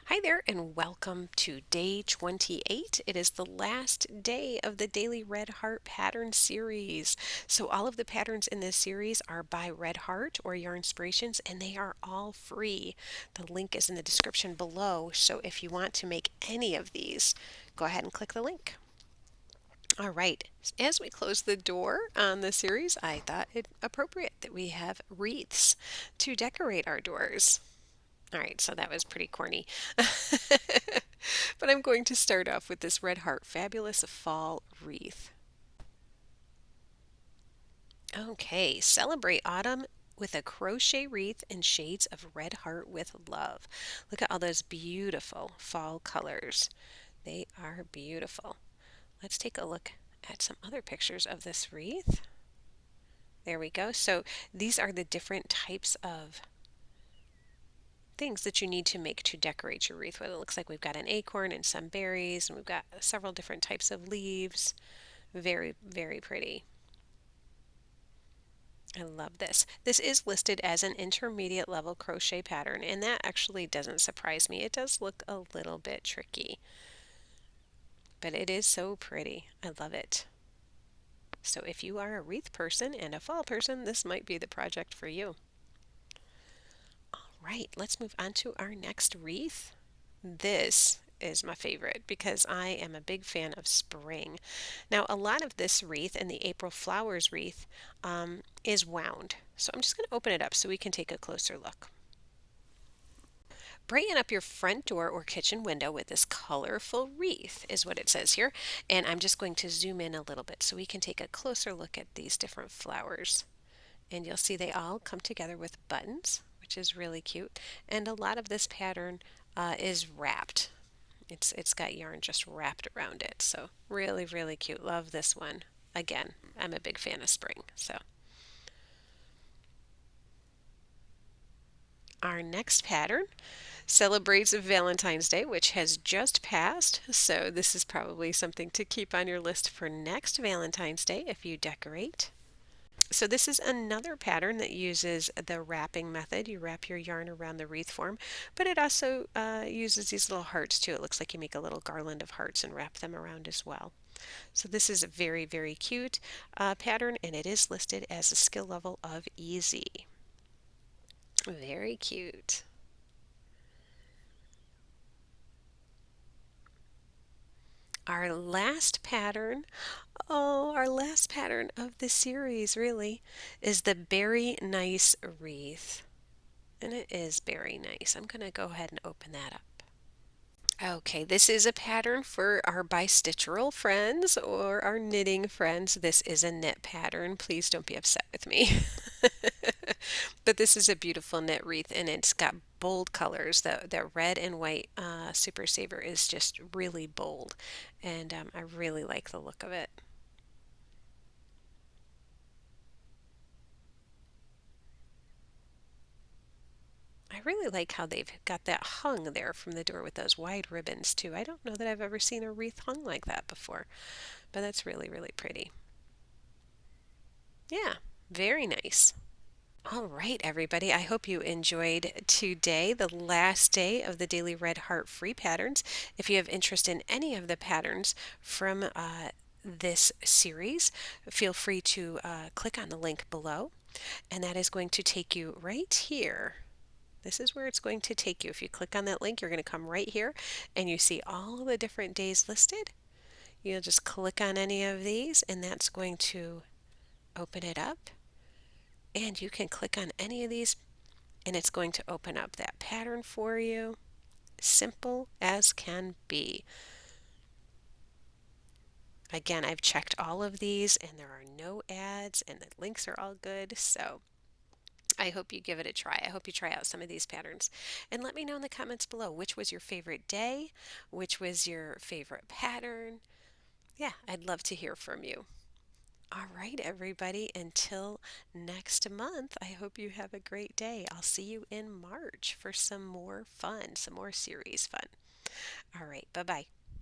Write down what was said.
Hi there, and welcome to day 28. It is the last day of the daily Red Heart pattern series. So, all of the patterns in this series are by Red Heart or Your Inspirations, and they are all free. The link is in the description below. So, if you want to make any of these, go ahead and click the link. All right, as we close the door on the series, I thought it appropriate that we have wreaths to decorate our doors. All right, so that was pretty corny. But I'm going to start off with this Red Heart Fabulous Fall Wreath. Okay, celebrate autumn with a crochet wreath in shades of red heart with love. Look at all those beautiful fall colors. They are beautiful. Let's take a look at some other pictures of this wreath. There we go. So these are the different types of things that you need to make to decorate your wreath. Well, it looks like we've got an acorn and some berries, and we've got several different types of leaves. Very, very pretty. I love this. This is listed as an intermediate level crochet pattern, and that actually doesn't surprise me. It does look a little bit tricky, but it is so pretty. I love it. So if you are a wreath person and a fall person, this might be the project for you. Right, let's move on to our next wreath. This is my favorite because I am a big fan of spring. Now, a lot of this wreath and the April Flowers wreath is wound. So I'm just going to open it up so we can take a closer look. Brighten up your front door or kitchen window with this colorful wreath is what it says here. And I'm just going to zoom in a little bit so we can take a closer look at these different flowers. And you'll see they all come together with buttons, which is really cute. And a lot of this pattern is wrapped. It's got yarn just wrapped around it. So really, really cute. Love this one. Again, I'm a big fan of spring. So our next pattern celebrates Valentine's Day, which has just passed. So this is probably something to keep on your list for next Valentine's Day if you decorate. So this is another pattern that uses the wrapping method. You wrap your yarn around the wreath form, but it also uses these little hearts too. It looks like you make a little garland of hearts and wrap them around as well. So this is a very, very cute pattern, and it is listed as a skill level of easy. Very cute. Our last pattern, our last pattern of the series really is the Berry Nice wreath. And it is very nice. I'm going to go ahead and open that up. Okay, this is a pattern for our bi-stitchural friends or our knitting friends. This is a knit pattern. Please don't be upset with me. But this is a beautiful knit wreath, and it's got bold colors. The red and white Super Saver is just really bold, and I really like the look of it. I really like how they've got that hung there from the door with those wide ribbons too. I don't know that I've ever seen a wreath hung like that before, but that's really, really pretty. Yeah, very nice. All right, everybody. I hope you enjoyed today, the last day of the daily Red Heart free patterns. If you have interest in any of the patterns from this series, feel free to click on the link below, and that is going to take you right here. This is where it's going to take you. If you click on that link, you're going to come right here and you see all the different days listed. You'll just click on any of these and that's going to open it up. And you can click on any of these and it's going to open up that pattern for you. Simple as can be. Again, I've checked all of these and there are no ads and the links are all good. So I hope you give it a try. I hope you try out some of these patterns. And let me know in the comments below which was your favorite day, which was your favorite pattern. Yeah, I'd love to hear from you. All right, everybody, until next month, I hope you have a great day. I'll see you in March for some more fun, some more series fun. All right, bye bye.